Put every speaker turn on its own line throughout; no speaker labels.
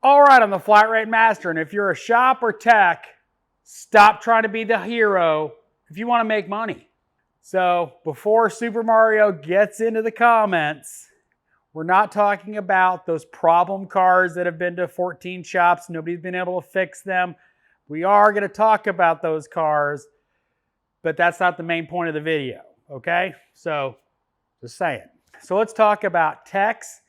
All right, I'm the Flat Rate Master, and if you're a shop or tech, stop trying to be the hero if you want to make money. So before Super Mario gets into the comments, we're not talking about those problem cars that have been to 14 shops, nobody's been able to fix them. We are going to talk about those cars, but that's not the main point of the video, okay? So just saying. So let's talk about techs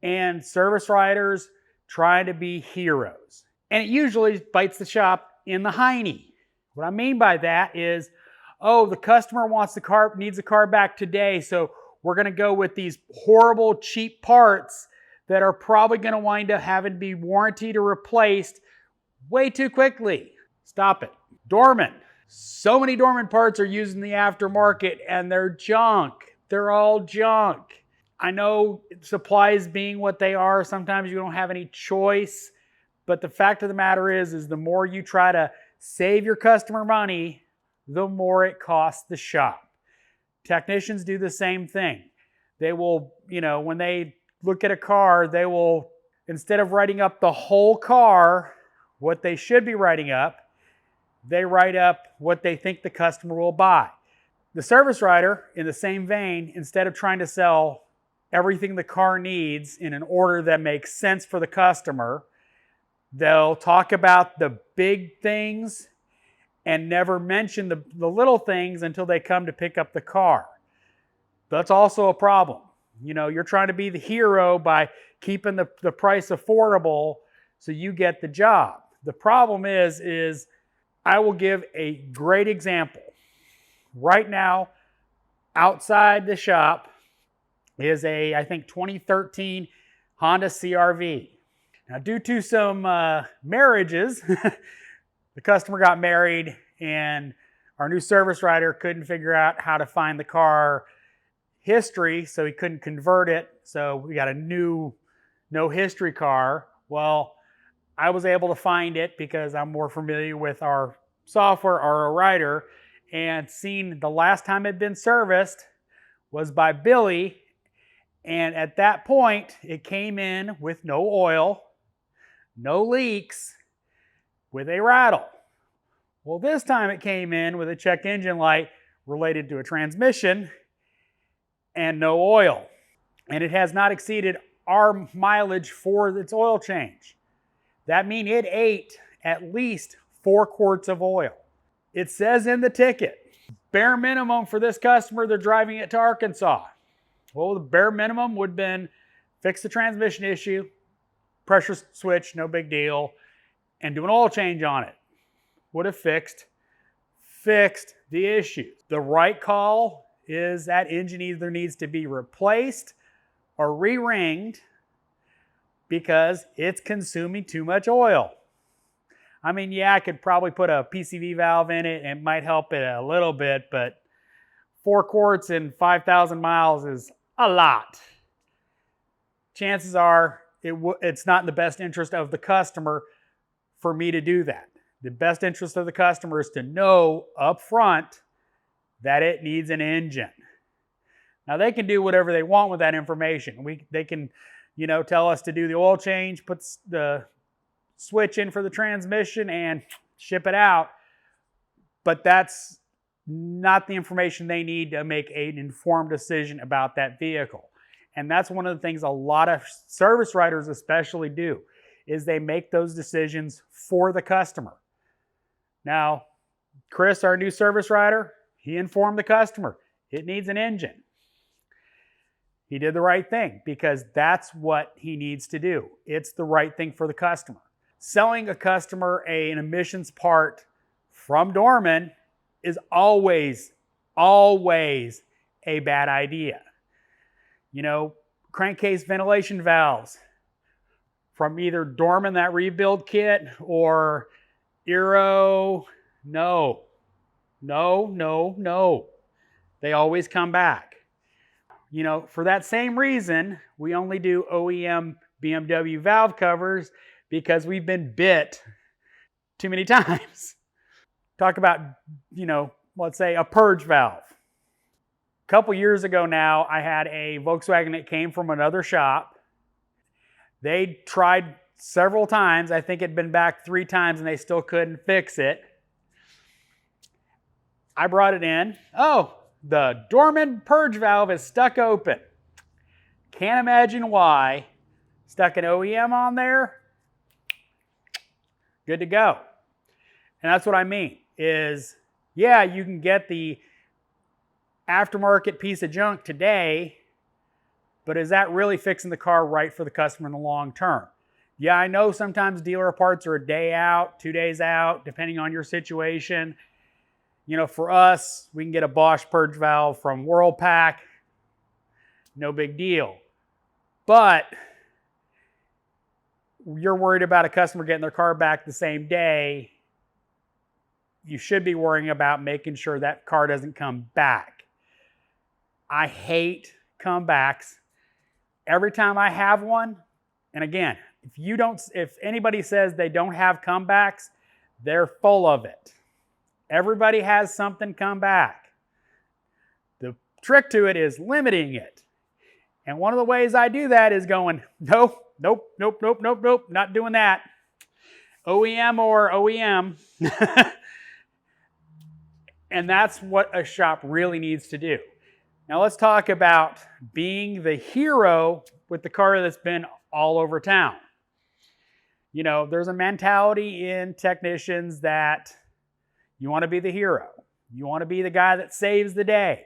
and service writers trying to be heroes. And it usually bites the shop in the hiney. What I mean by that is, oh, the customer wants the car, needs the car back today, so we're going to go with these horrible cheap parts that are probably going to wind up having to be warranted or replaced way too quickly. Stop it. Dorman. So many Dorman parts are used in the aftermarket and they're junk. They're all junk. I know supplies being what they are, sometimes you don't have any choice, but the fact of the matter is the more you try to save your customer money, the more it costs the shop. Technicians do the same thing. They will, when they look at a car, they will, instead of writing up the whole car, what they should be writing up, they write up what they think the customer will buy. The service writer, in the same vein, instead of trying to sell everything the car needs in an order that makes sense for the customer, they'll talk about the big things and never mention the little things until they come to pick up the car. That's also a problem. You're trying to be the hero by keeping the price affordable so you get the job. The problem is I will give a great example. Right now, outside the shop is I think 2013 Honda CR-V. Now, due to some marriages, the customer got married and our new service writer couldn't figure out how to find the car history, so he couldn't convert it. So we got a new no history car. Well, I was able to find it because I'm more familiar with our software, our writer, and seen the last time it had been serviced was by Billy. And at that point, it came in with no oil, no leaks, with a rattle. Well, this time it came in with a check engine light related to a transmission and no oil. And it has not exceeded our mileage for its oil change. That means it ate at least 4 quarts of oil. It says in the ticket, bare minimum for this customer, they're driving it to Arkansas. Well, the bare minimum would have been fix the transmission issue, pressure switch, no big deal, and do an oil change on it. Would have fixed the issue. The right call is that engine either needs to be replaced or re-ringed because it's consuming too much oil. I mean, yeah, I could probably put a PCV valve in it and it might help it a little bit, but 4 quarts in 5,000 miles is a lot. Chances are it's not in the best interest of the customer for me to do that. The best interest of the customer is to know up front that it needs an engine. Now, they can do whatever they want with that information. They can, tell us to do the oil change, put the switch in for the transmission and ship it out. But that's not the information they need to make an informed decision about that vehicle. And that's one of the things a lot of service writers especially do, is they make those decisions for the customer. Now, Chris, our new service writer, he informed the customer, it needs an engine. He did the right thing because that's what he needs to do. It's the right thing for the customer. Selling a customer an emissions part from Dorman is always a bad idea. Crankcase ventilation valves from either Dorman, that rebuild kit, or Eero, no. They always come back. For that same reason, we only do OEM BMW valve covers because we've been bit too many times. Talk about, let's say a purge valve. A couple years ago now, I had a Volkswagen that came from another shop. They tried several times. I think it'd been back 3 times and they still couldn't fix it. I brought it in. Oh, the dormant purge valve is stuck open. Can't imagine why. Stuck an OEM on there. Good to go. And that's what I mean is, yeah, you can get the aftermarket piece of junk today, but is that really fixing the car right for the customer in the long term? Yeah, I know sometimes dealer parts are a day out, 2 days out, depending on your situation. You know, for us, we can get a Bosch purge valve from Worldpac. No big deal. But you're worried about a customer getting their car back the same day. You should be worrying about making sure that car doesn't come back. I hate comebacks. Every time I have one, and again, if anybody says they don't have comebacks, they're full of it. Everybody has something come back. The trick to it is limiting it. And one of the ways I do that is going, nope, not doing that. OEM or OEM. And that's what a shop really needs to do. Now let's talk about being the hero with the car that's been all over town. You know, there's a mentality in technicians that you want to be the hero. You want to be the guy that saves the day.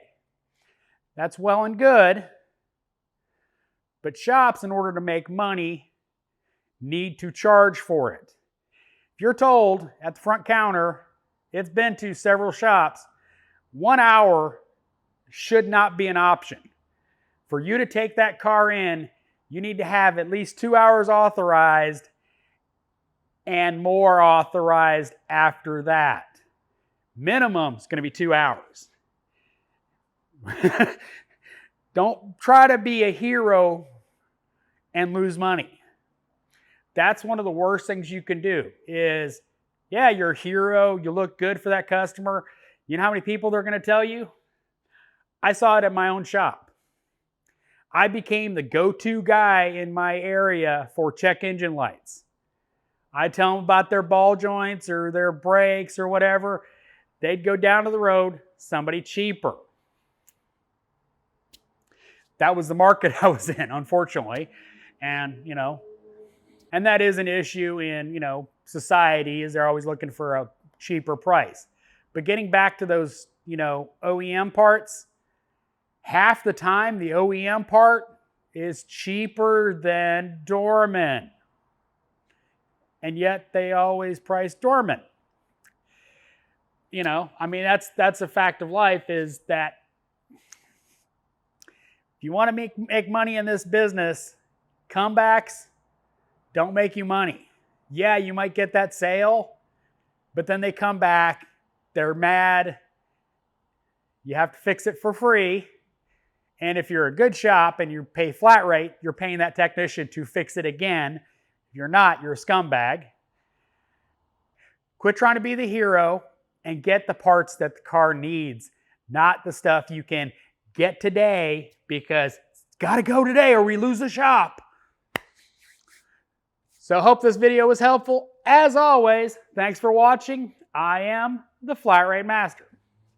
That's well and good. But shops, in order to make money, need to charge for it. If you're told at the front counter, it's been to several shops, 1 hour should not be an option. For you to take that car in, you need to have at least 2 hours authorized and more authorized after that. Minimum is going to be 2 hours. Don't try to be a hero and lose money. That's one of the worst things you can do is, yeah, you're a hero. You look good for that customer. You know how many people they're going to tell you? I saw it at my own shop. I became the go-to guy in my area for check engine lights. I tell them about their ball joints or their brakes or whatever. They'd go down to the road, somebody cheaper. That was the market I was in, unfortunately. And, you know, and that is an issue in, you know, society, is they're always looking for a cheaper price. But getting back to those, you know, OEM parts, half the time the OEM part is cheaper than Dorman. And yet they always price Dorman. You know, I mean, that's a fact of life, is that if you want to make money in this business, comebacks don't make you money. Yeah, you might get that sale, but then they come back, they're mad, you have to fix it for free, and if you're a good shop and you pay flat rate, you're paying that technician to fix it again. If you're not, you're a scumbag. Quit trying to be the hero and get the parts that the car needs, not the stuff you can get today because it's got to go today or we lose the shop. So I hope this video was helpful. As always, thanks for watching. I am the Flat Rate Master.